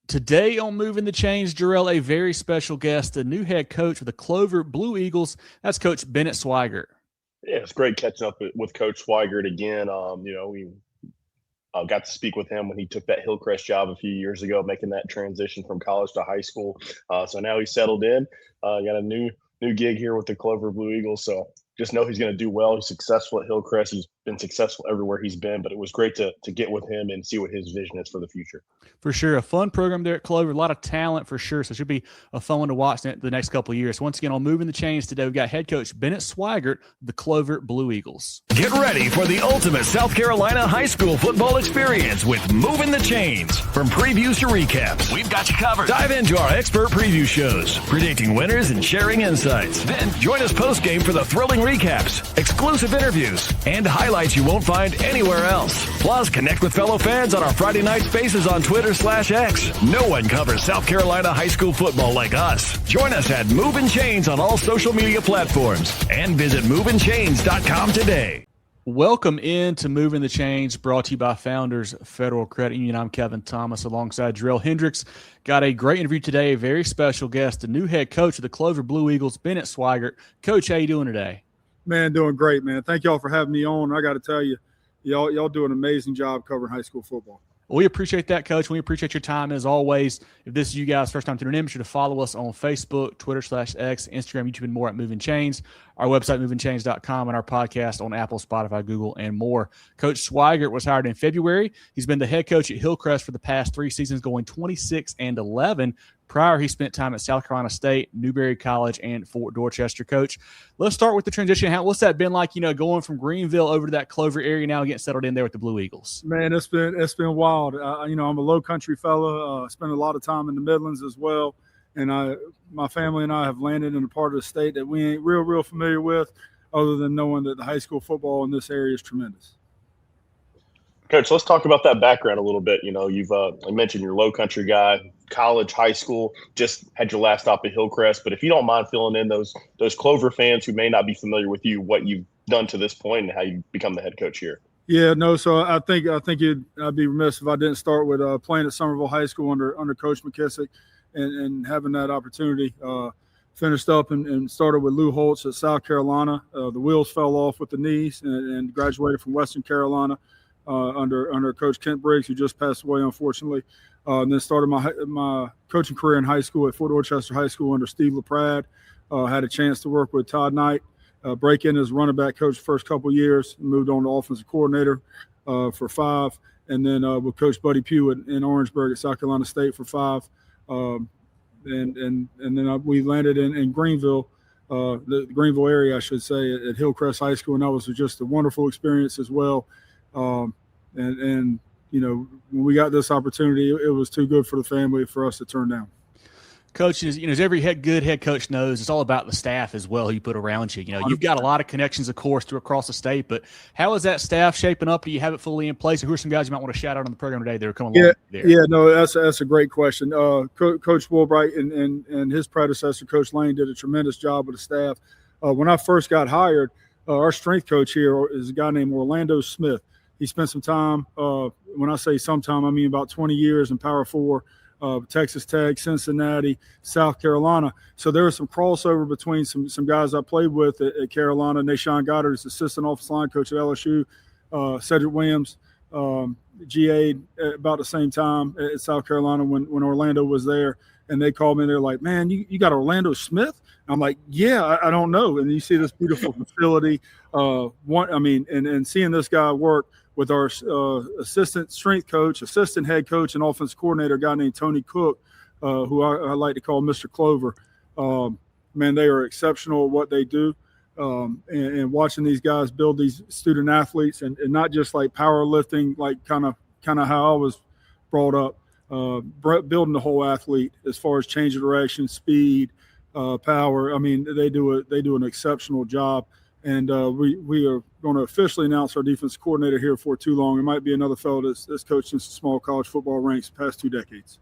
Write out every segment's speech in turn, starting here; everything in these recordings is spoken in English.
Today on Moving the Chains, Jerel, a very special guest, the new head coach of the Clover Blue Eagles. That's Coach Bennett Swygert. Yeah, it's great catching up with Coach Swygert again. We got to speak with him when he took that Hillcrest job a few years ago, making that transition from college to high school. So now he's settled in. Got a new gig here with the Clover Blue Eagles. So just know he's going to do well. He's successful at Hillcrest. He's been successful everywhere he's been, but it was great to get with him and see what his vision is for the future. For sure. A fun program there at Clover. A lot of talent for sure. So it should be a fun one to watch the next couple of years. Once again, on Moving the Chains today, we've got head coach Bennett Swygert, the Clover Blue Eagles. Get ready for the ultimate South Carolina high school football experience with Moving the Chains. From previews to recaps, we've got you covered. Dive into our expert preview shows, predicting winners and sharing insights. Then join us post-game for the thrilling recaps, exclusive interviews, and highlights you won't find anywhere else. Plus, connect with fellow fans on our Friday night spaces on Twitter/X. No one covers South Carolina high school football like us. Join us at Movin Chains on all social media platforms and visit movinchains.com today. Welcome into Moving the Chains, brought to you by Founders Federal Credit Union. I'm Kevin Thomas alongside Jerel Hendricks. Got a great interview today, a very special guest, the new head coach of the Clover Blue Eagles, Bennett Swygert. Coach, how you doing today? Man, doing great, man. Thank y'all for having me on. I got to tell you, y'all do an amazing job covering high school football. We appreciate that, Coach. We appreciate your time as always. If this is you guys' first time tuning in, be sure to follow us on Facebook, Twitter/X, Instagram, YouTube, and more at Movin Chains. Our website, movinchains.com, and our podcast on Apple, Spotify, Google, and more. Coach Swygert was hired in February. He's been the head coach at Hillcrest for the past 3 seasons, going 26-11. Prior, he spent time at South Carolina State, Newberry College, and Fort Dorchester. Coach, let's start with the transition. What's that been like, going from Greenville over to that Clover area now and getting settled in there with the Blue Eagles? Man, it's been wild. I'm a low country fella. Spent a lot of time in the Midlands as well. And my family and I have landed in a part of the state that we ain't real familiar with, other than knowing that the high school football in this area is tremendous. Coach, let's talk about that background a little bit. You've mentioned you're a low country guy, college, high school, just had your last stop at Hillcrest. But if you don't mind filling in those Clover fans who may not be familiar with you, what you've done to this point and how you become the head coach here. Yeah, no. So I think I'd be remiss if I didn't start with playing at Somerville High School under Coach McKissick and having that opportunity. Finished up and started with Lou Holtz at South Carolina. The wheels fell off with the knees and graduated from Western Carolina under Coach Kent Briggs, who just passed away, unfortunately. And then started my coaching career in high school at Fort Dorchester High School under Steve LaPrade. Had a chance to work with Todd Knight, break in as running back coach the first couple of years, moved on to offensive coordinator for 5, and then with Coach Buddy Pugh in Orangeburg at South Carolina State for 5. And then we landed in Greenville, the Greenville area, I should say, at Hillcrest High School, and that was just a wonderful experience as well. When we got this opportunity, it was too good for the family for us to turn down. Coach, as every good head coach knows, it's all about the staff as well you put around you. You've got a lot of connections, of course, across the state, but how is that staff shaping up? Do you have it fully in place? Or who are some guys you might want to shout out on the program today that are coming along there? Yeah, no, that's a great question. Coach Woolbright and his predecessor, Coach Lane, did a tremendous job with the staff. When I first got hired, our strength coach here is a guy named Orlando Smith. He spent some time, when I say some time, I mean about 20 years in Power 4, Texas Tech, Cincinnati, South Carolina. So there was some crossover between some guys I played with at Carolina. Nashawn Goddard is assistant offensive line coach at LSU. Cedric Williams, GA about the same time at South Carolina when Orlando was there. And they called me and they're like, man, you got Orlando Smith? I'm like, yeah, I don't know. And you see this beautiful facility. And seeing this guy work with our assistant strength coach, assistant head coach, and offensive coordinator, a guy named Tony Cook, who I like to call Mr. Clover. Man, they are exceptional at what they do. And watching these guys build these student athletes and not just like powerlifting, like kind of how I was brought up, building the whole athlete as far as change of direction, speed, power. I mean, they do an exceptional job. And we are going to officially announce our defensive coordinator here for too long. It might be another fellow that's coached in some small college football ranks the past 2 decades.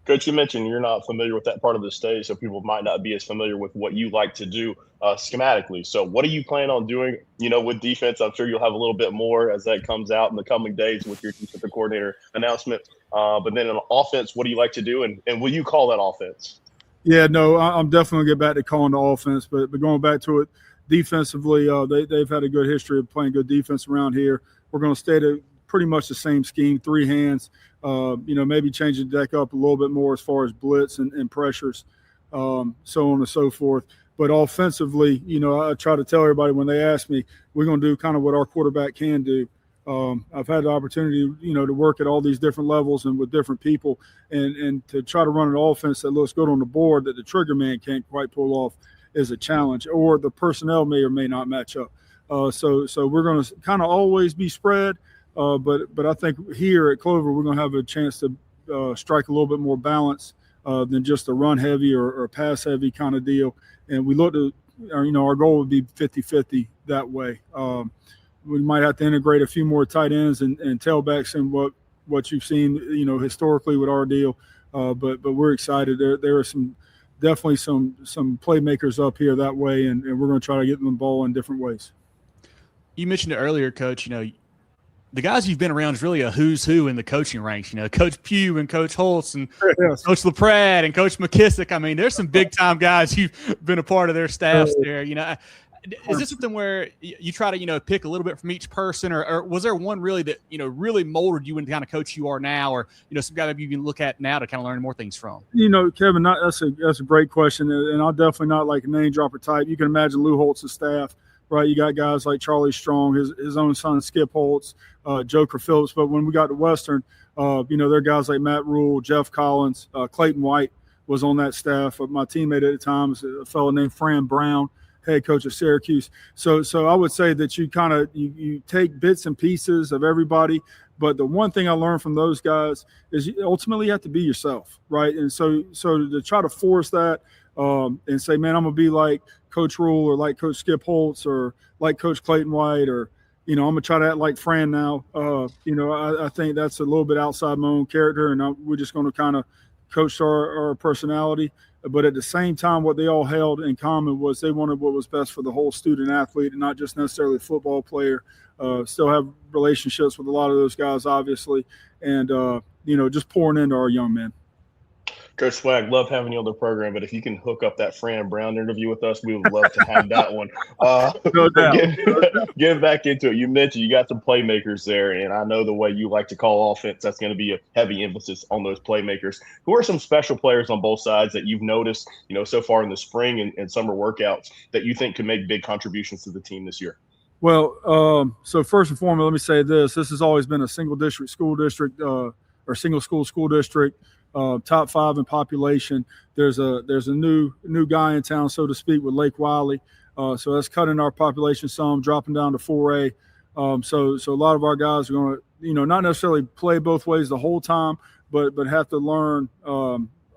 Coach, you mentioned you're not familiar with that part of the stage, so people might not be as familiar with what you like to do schematically. So what do you plan on doing, with defense? I'm sure you'll have a little bit more as that comes out in the coming days with your defensive coordinator announcement. But then on offense, what do you like to do, and will you call that offense? Yeah, no, I'm definitely going to get back to calling the offense. But going back to it, defensively, they've had a good history of playing good defense around here. We're going to stay to pretty much the same scheme, 3 hands. Maybe change the deck up a little bit more as far as blitz and pressures, so on and so forth. But offensively, I try to tell everybody when they ask me, we're going to do kind of what our quarterback can do. I've had the opportunity, to work at all these different levels and with different people and to try to run an offense that looks good on the board that the trigger man can't quite pull off is a challenge, or the personnel may or may not match up. So we're going to kind of always be spread. But I think here at Clover, we're going to have a chance to strike a little bit more balance than just a run heavy or pass heavy kind of deal. And we look to, our goal would be 50-50 that way. We might have to integrate a few more tight ends and tailbacks in what you've seen, historically with our deal. But we're excited. There are definitely some playmakers up here that way, and we're going to try to get them the ball in different ways. You mentioned it earlier, Coach, the guys you've been around is really a who's who in the coaching ranks. Coach Pugh and Coach Holtz and yes. Coach LaPrade and Coach McKissick. I mean, there's some big-time guys you've been a part of their staffs there. Is this something where you try to, pick a little bit from each person, or was there one really that, really molded you into the kind of coach you are now, or, some guy that you can look at now to kind of learn more things from? Kevin, that's a great question, and I'll definitely not like a name dropper type. You can imagine Lou Holtz's staff. Right, you got guys like Charlie Strong, his own son Skip Holtz, Joker Phillips. But when we got to Western, there are guys like Matt Rule, Jeff Collins, Clayton White was on that staff. My teammate at the time was a fellow named Fran Brown, head coach of Syracuse. So I would say that you take bits and pieces of everybody. But the one thing I learned from those guys is ultimately you have to be yourself, right? And so to try to force that and say, man, I'm gonna be like Coach Rule or like Coach Skip Holtz or like Coach Clayton White, or I'm gonna try to act like Fran now. I think that's a little bit outside my own character, and we're just gonna kind of coach our personality. But at the same time, what they all held in common was they wanted what was best for the whole student athlete and not just necessarily a football player. Still have relationships with a lot of those guys, obviously, and just pouring into our young men. Coach Swag, love having you on the program, but if you can hook up that Fran Brown interview with us, we would love to have that one. No doubt. Getting back into it, you mentioned you got some playmakers there, and I know the way you like to call offense, that's going to be a heavy emphasis on those playmakers. Who are some special players on both sides that you've noticed, so far in the spring and summer workouts that you think could make big contributions to the team this year? Well, so first and foremost, let me say this. This has always been a single district school district or single school district. Top 5 in population. There's a new guy in town, so to speak, with Lake Wiley. So that's cutting our population some, dropping down to 4A. So a lot of our guys are going to, not necessarily play both ways the whole time, but have to learn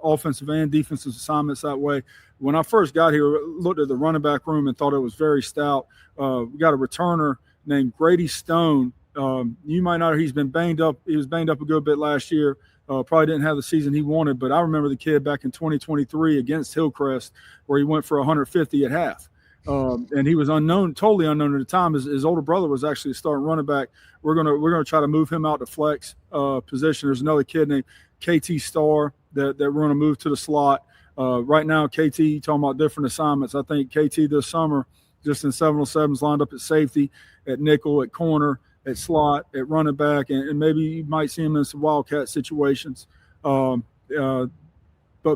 offensive and defensive assignments that way. When I first got here, I looked at the running back room and thought it was very stout. We got a returner named Grady Stone. You might know he's been banged up. He was banged up a good bit last year. Probably didn't have the season he wanted, but I remember the kid back in 2023 against Hillcrest where he went for 150 at half. And he was totally unknown at the time. His older brother was actually a starting running back. We're gonna try to move him out to flex position. There's another kid named KT Starr that we're gonna move to the slot. Right now, KT, talking about different assignments. I think KT this summer, just in 707s, lined up at safety, at nickel, at corner, at slot, at running back, and maybe you might see him in some wildcat situations. But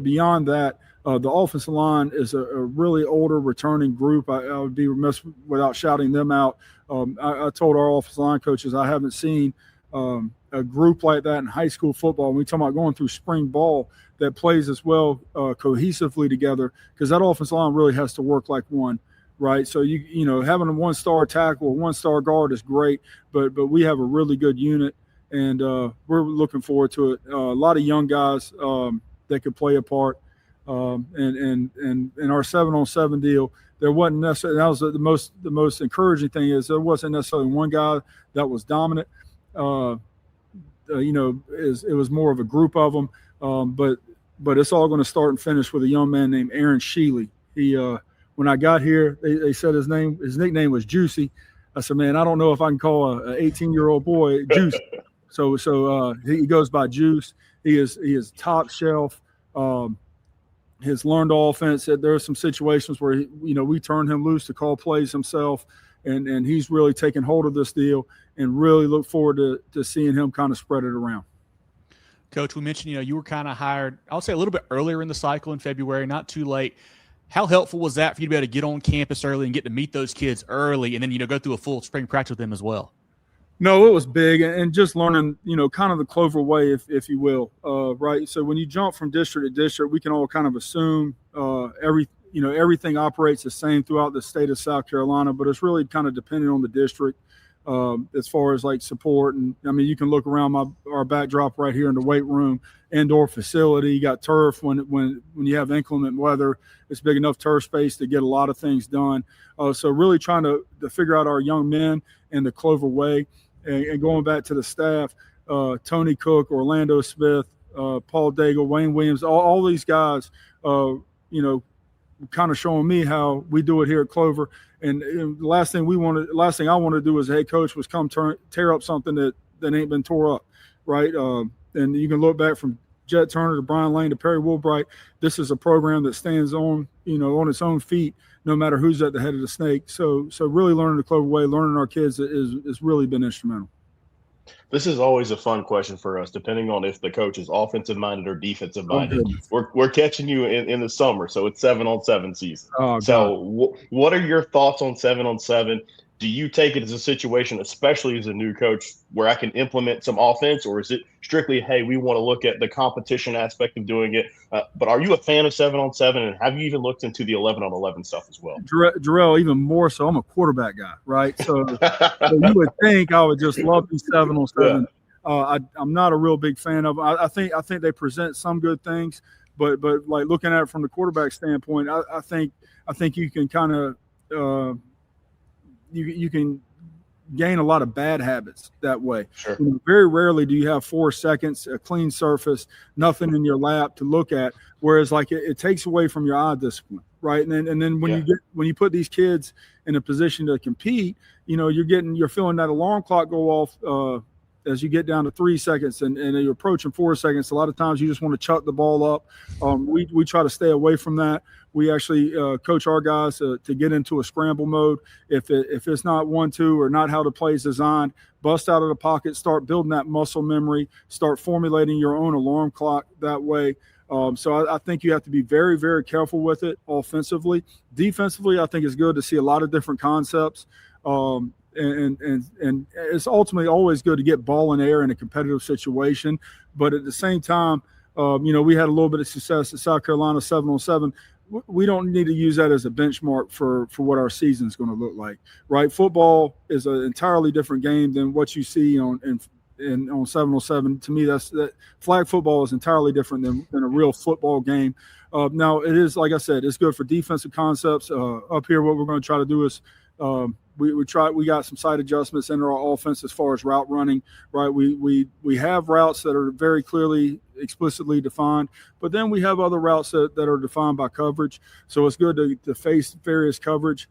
beyond that, the offensive line is a really older returning group. I would be remiss without shouting them out. I told our offensive line coaches I haven't seen a group like that in high school football. When we talk about going through spring ball that plays as well cohesively together, because that offensive line really has to work like one. Right. So, having a 1-star tackle, a 1-star guard is great, but we have a really good unit, and we're looking forward to it. A lot of young guys that could play a part. And in our 7-on-7 deal, there wasn't necessarily, that was the most encouraging thing is there wasn't necessarily one guy that was dominant. It was more of a group of them. But but it's all going to start and finish with a young man named Aaron Sheely. He when I got here, they said his nickname was Juicy. I said, man, I don't know if I can call an 18-year-old boy Juice. So he goes by Juice. He is top shelf. His learned offense. There are some situations where we turn him loose to call plays himself, and he's really taken hold of this deal, and really look forward to seeing him kind of spread it around. Coach, we mentioned you were kind of hired, I would say, a little bit earlier in the cycle in February, not too late. How helpful was that for you to be able to get on campus early and get to meet those kids early, and then go through a full spring practice with them as well? No, it was big, and just learning, kind of the Clover Way, if you will, right? So when you jump from district to district, we can all kind of assume everything operates the same throughout the state of South Carolina, but it's really kind of dependent on the district as far as like support. And I mean, you can look around our backdrop right here in the weight room, indoor facility. You got turf when you have inclement weather. It's big enough turf space to get a lot of things done. So really trying to figure out our young men and the Clover Way. And going back to the staff, Tony Cook, Orlando Smith, Paul Daigle, Wayne Williams, all these guys, kind of showing me how we do it here at Clover. And the last thing I wanted to do as a head coach was come tear up something that ain't been tore up, right? And you can look back from Jet Turner to Brian Lane to Perry Woolbright. This is a program that stands on its own feet, no matter who's at the head of the snake. So really learning the Clover Way, learning our kids is really been instrumental. This is always a fun question for us, depending on if the coach is offensive minded or defensive minded. We're catching you in the summer, so it's 7-on-7 season. Oh, so what are your thoughts on 7-on-7? Do you take it as a situation, especially as a new coach, where I can implement some offense, or is it strictly, hey, we want to look at the competition aspect of doing it? But are you a fan of 7-on-7, and have you even looked into the 11-on-11 stuff as well? Jerel, even more so. I'm a quarterback guy, right? So you would think I would just love these 7-on-7. Yeah. I'm not a real big fan of them. I think they present some good things, but like looking at it from the quarterback standpoint, I think you can kind of you can gain a lot of bad habits that way. Sure. Very rarely do you have 4 seconds, a clean surface, nothing in your lap to look at. Whereas like it takes away from your eye discipline, right? And then when you put these kids in a position to compete, you're feeling that alarm clock go off as you get down to 3 seconds and you're approaching 4 seconds. A lot of times you just want to chuck the ball up. We try to stay away from that. We actually coach our guys to get into a scramble mode. If it's not 1-2 or not how the play is designed, bust out of the pocket, start building that muscle memory, start formulating your own alarm clock that way. So I think you have to be very, very careful with it offensively. Defensively, I think it's good to see a lot of different concepts. And it's ultimately always good to get ball in air in a competitive situation. But at the same time, we had a little bit of success at South Carolina 7-on-7. We don't need to use that as a benchmark for what our season is going to look like, right? Football is an entirely different game than what you see on 7-on-7. To me, that flag football is entirely different than a real football game. Now, it is, like I said, it's good for defensive concepts. Up here, what we're going to try to do is we got some side adjustments in our offense as far as route running, right? We have routes that are very clearly explicitly defined, but then we have other routes that are defined by coverage. So it's good to face various coverage,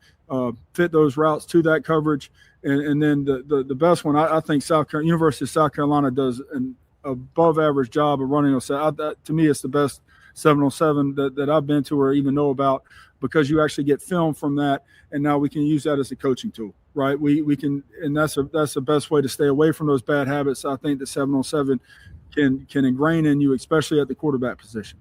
fit those routes to that coverage. And then the best one, I think University of South Carolina does an above average job of running. To me, it's the best 7-on-7 that I've been to or even know about, because you actually get film from that, and now we can use that as a coaching tool, right? We can, and that's the best way to stay away from those bad habits. I think the 7-on-7 can ingrain in you, especially at the quarterback position.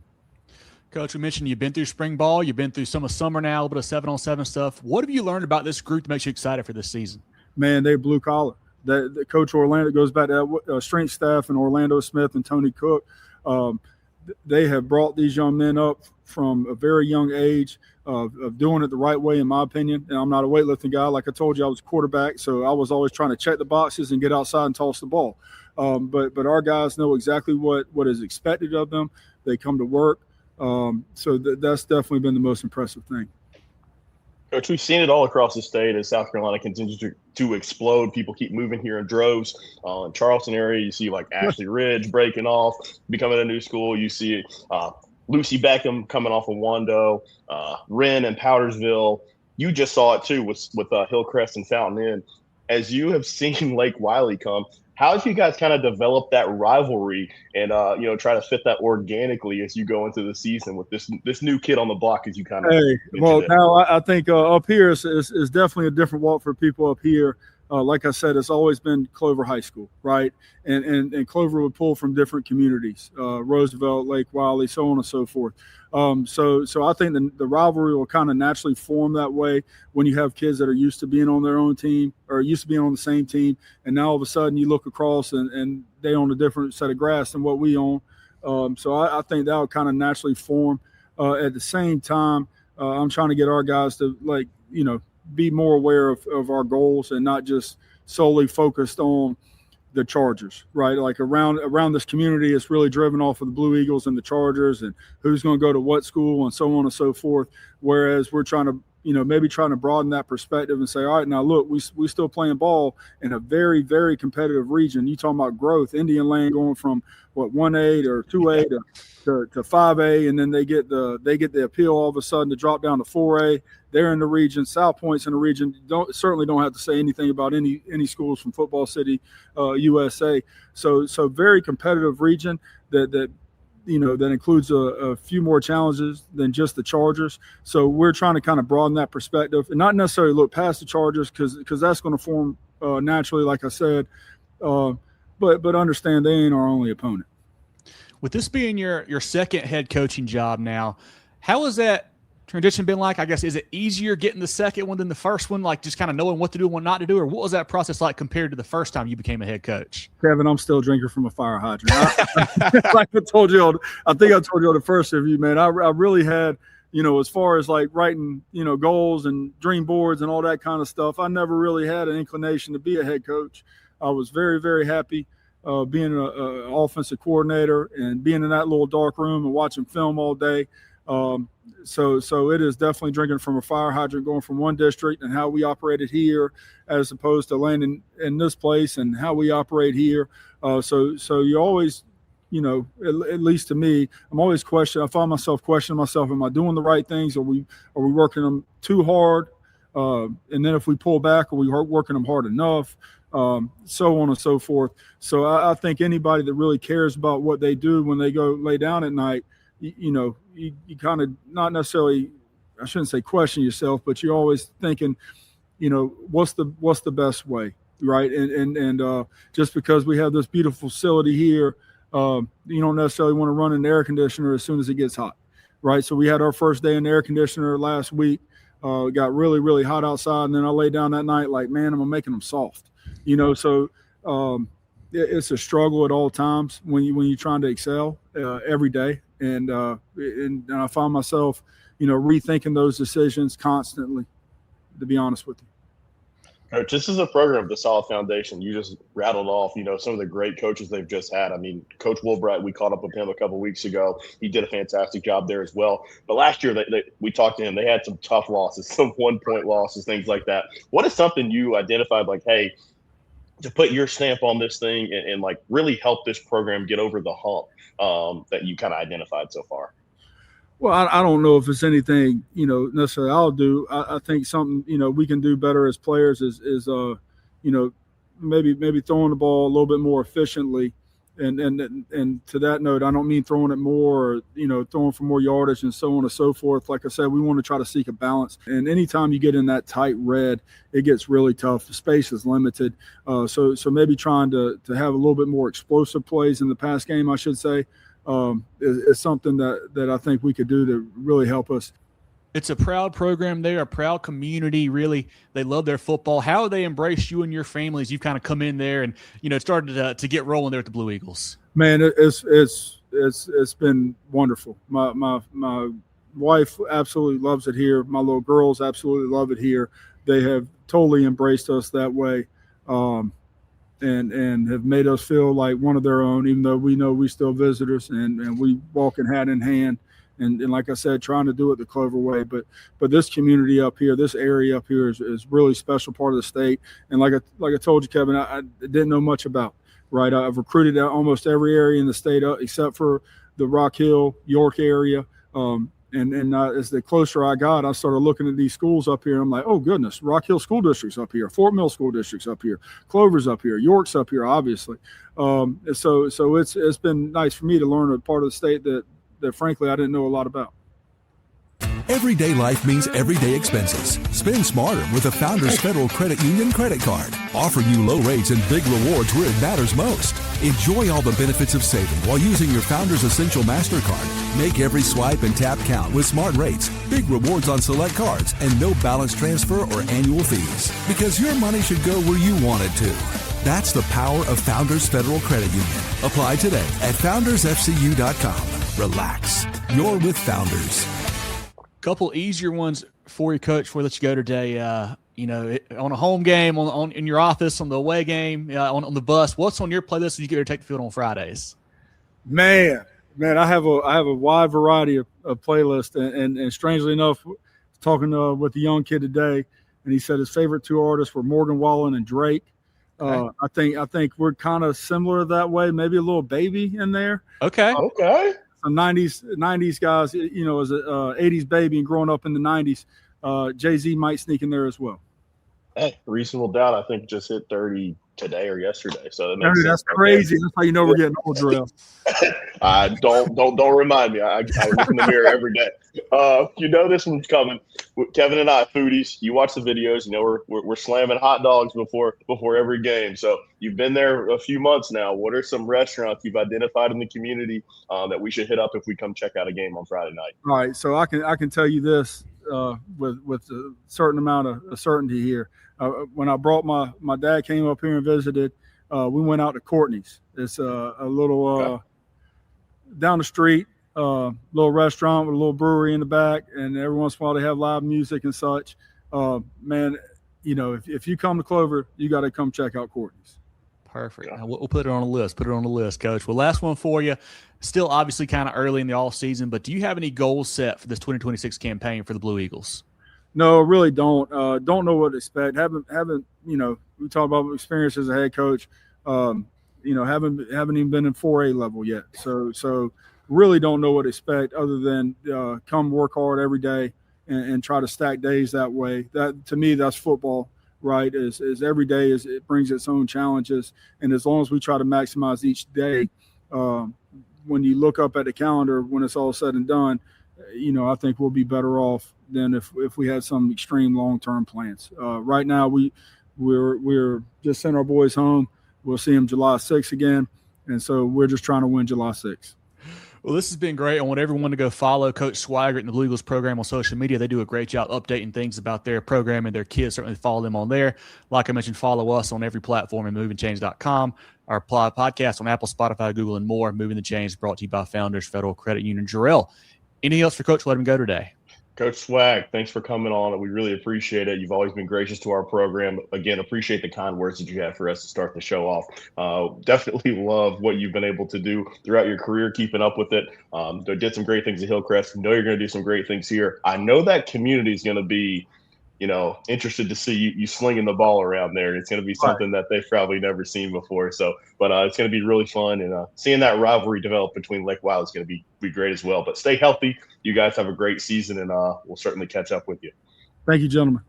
Coach, we mentioned you've been through spring ball, you've been through some of summer now, a little bit of 7-on-7 stuff. What have you learned about this group that makes you excited for this season? Man, they're blue collar. The Coach Orlando goes back to that strength staff and Orlando Smith and Tony Cook. They have brought these young men up from a very young age of doing it the right way, in my opinion. And I'm not a weightlifting guy. Like I told you, I was a quarterback, so I was always trying to check the boxes and get outside and toss the ball. But our guys know exactly what is expected of them. They come to work. So that's definitely been the most impressive thing. Coach, we've seen it all across the state as South Carolina continues to explode. People keep moving here in droves. In Charleston area, you see like Ashley Ridge breaking off, becoming a new school. You see Lucy Beckham coming off of Wando, Wren and Powdersville. You just saw it too with Hillcrest and Fountain Inn. As you have seen Lake Wiley come, how have you guys kind of developed that rivalry and try to fit that organically as you go into the season with this new kid on the block, as you kind of now I think up here is definitely a different walk for people up here. Like I said, it's always been Clover High School, right? And Clover would pull from different communities, Roosevelt, Lake Wiley, so on and so forth. So I think the rivalry will kind of naturally form that way when you have kids that are used to being on their own team or used to being on the same team, and now all of a sudden you look across and they own a different set of grass than what we own. So I think that will kind of naturally form. At the same time, I'm trying to get our guys to be more aware of our goals and not just solely focused on the Chargers, right? Like around this community, it's really driven off of the Blue Eagles and the Chargers and who's going to go to what school and so on and so forth. Whereas we're trying to, maybe trying to broaden that perspective and say, all right, now look, we still playing ball in a very, very competitive region. You talking about growth, Indian Lane going from 1A or 2A to 5A, and then they get the appeal all of a sudden to drop down to 4A. They're in the region. South Point's in the region. Certainly don't have to say anything about any schools from Football City, USA. So very competitive region that includes a few more challenges than just the Chargers. So we're trying to kind of broaden that perspective and not necessarily look past the Chargers because that's going to form naturally, like I said, but understand they ain't our only opponent. With this being your second head coaching job now, how has that transition been like? I guess, is it easier getting the second one than the first one, like just kind of knowing what to do and what not to do? Or what was that process like compared to the first time you became a head coach? Kevin, I'm still drinking from a fire hydrant. Like I told you, I think I told you on the first interview, man, I really had, as far as like writing, goals and dream boards and all that kind of stuff, I never really had an inclination to be a head coach. I was very, very happy being an offensive coordinator and being in that little dark room and watching film all day. So it is definitely drinking from a fire hydrant, going from one district and how we operated here as opposed to landing in this place and how we operate here. So you always, at least to me, I'm always I find myself questioning myself, am I doing the right things? Are we working them too hard? And then if we pull back, are we working them hard enough? So on and so forth. So I think anybody that really cares about what they do when they go lay down at night, you kind of not necessarily, I shouldn't say question yourself, but you're always thinking, what's the best way, right? And just because we have this beautiful facility here, you don't necessarily want to run an air conditioner as soon as it gets hot, right? So we had our first day in the air conditioner last week. It got really, really hot outside, and then I lay down that night like, man, I'm making them soft, So it's a struggle at all times when you're trying to excel every day. And I find myself, rethinking those decisions constantly, to be honest with you. Coach, this is a program of the solid foundation. You just rattled off, some of the great coaches they've just had. I mean, Coach Woolbright, we caught up with him a couple of weeks ago. He did a fantastic job there as well. But last year, we talked to him. They had some tough losses, some one-point losses, things like that. What is something you identified like, hey, to put your stamp on this thing and like really help this program get over the hump that you kind of identified so far? Well, I don't know if it's anything, necessarily I'll do. I think something, we can do better as players is maybe throwing the ball a little bit more efficiently. And to that note, I don't mean throwing it more or, throwing for more yardage and so on and so forth. Like I said, we want to try to seek a balance. And anytime you get in that tight red, it gets really tough. The space is limited. So maybe trying to have a little bit more explosive plays in the pass game, I should say, is something that I think we could do to really help us. It's a proud program there, a proud community. Really, they love their football. How they embrace you and your families? You've kind of come in there and started to get rolling there at the Blue Eagles. Man, it's been wonderful. My wife absolutely loves it here. My little girls absolutely love it here. They have totally embraced us that way, and have made us feel like one of their own. Even though we know we still visitors, and we walk hand in hand. And like I said, trying to do it the Clover Way. But this community up here, this area up here is really special part of the state. And like I told you, Kevin, I didn't know much about, right? I've recruited out almost every area in the state except for the Rock Hill, York area. As the closer I got, I started looking at these schools up here. I'm like, oh goodness, Rock Hill School District's up here, Fort Mill School District's up here, Clover's up here, York's up here, obviously. So it's been nice for me to learn a part of the state that frankly I didn't know a lot about. Everyday life means everyday expenses. Spend smarter with the Founders Federal Credit Union credit card, offering you low rates and big rewards where it matters most. Enjoy all the benefits of saving while using your Founders Essential MasterCard. Make every swipe and tap count with smart rates, big rewards on select cards, and no balance transfer or annual fees. Because your money should go where you want it to. That's the power of Founders Federal Credit Union. Apply today at foundersfcu.com. Relax. You're with Founders. Couple easier ones for you, Coach, before we let you go today. On a home game, on in your office, on the away game, on the bus. What's on your playlist as you get ready to take the field on Fridays? Man, I have a wide variety of playlists, and strangely enough, talking with a young kid today, and he said his favorite two artists were Morgan Wallen and Drake. Okay. I think we're kind of similar that way. Maybe a little Baby in there. Okay. Some 90s guys, as a 80s baby and growing up in the 90s, Jay-Z might sneak in there as well. Hey, Reasonable Doubt, I think, just hit 30 today or yesterday. So that's crazy. That's how you know we're getting old, Jerel. Don't remind me. I look in the mirror every day. This one's coming. Kevin and I, foodies. You watch the videos. We're slamming hot dogs before every game. So you've been there a few months now. What are some restaurants you've identified in the community that we should hit up if we come check out a game on Friday night? All right. So I can tell you this with a certain amount of certainty here. When I brought my dad came up here and visited, we went out to Courtney's. It's a little down the street, little restaurant with a little brewery in the back, and every once in a while they have live music and such. If you come to Clover, you got to come check out Courtney's. Perfect. Yeah. We'll put it on a list. Put it on the list, Coach. Well, last one for you. Still obviously kind of early in the off season, but do you have any goals set for this 2026 campaign for the Blue Eagles? No, really don't. Don't know what to expect. Haven't we talk about experience as a head coach. Haven't even been in 4A level yet. So really don't know what to expect other than come work hard every day and try to stack days that way. That to me, that's football, right? Is every day it brings its own challenges, and as long as we try to maximize each day, when you look up at the calendar when it's all said and done, I think we'll be better off than if we had some extreme long-term plans. Right now, we're just sending our boys home. We'll see them July 6th again, and so we're just trying to win July 6th. Well, this has been great. I want everyone to go follow Coach Swygert and the Blue Eagles program on social media. They do a great job updating things about their program and their kids. Certainly follow them on there. Like I mentioned, follow us on every platform at movingchains.com. Our podcast on Apple, Spotify, Google, and more. Moving the Chains brought to you by Founders Federal Credit Union. Jerel, anything else for Coach? Let him go today. Coach Swag, thanks for coming on. We really appreciate it. You've always been gracious to our program. Again, appreciate the kind words that you had for us to start the show off. Definitely love what you've been able to do throughout your career, keeping up with it. They did some great things at Hillcrest. Know you're going to do some great things here. I know that community is going to be, interested to see you slinging the ball around there. It's going to be something that they've probably never seen before. So, but it's going to be really fun, and seeing that rivalry develop between Lake Wild is going to be great as well. But stay healthy. You guys have a great season, and we'll certainly catch up with you. Thank you, gentlemen.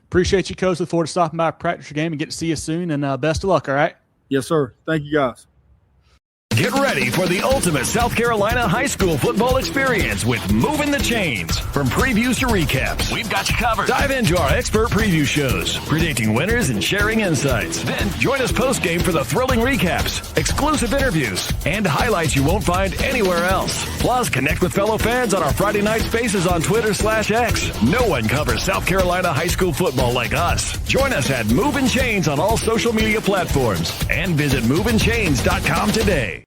Appreciate you, Coach. Look forward to stopping by practice your game and get to see you soon. And best of luck. All right. Yes, sir. Thank you, guys. Get ready for the ultimate South Carolina high school football experience with Movin The Chains. From previews to recaps, we've got you covered. Dive into our expert preview shows, predicting winners and sharing insights. Then join us post-game for the thrilling recaps, exclusive interviews, and highlights you won't find anywhere else. Plus, connect with fellow fans on our Friday night spaces on Twitter/X. No one covers South Carolina high school football like us. Join us at Movin Chains on all social media platforms and visit movinchains.com today.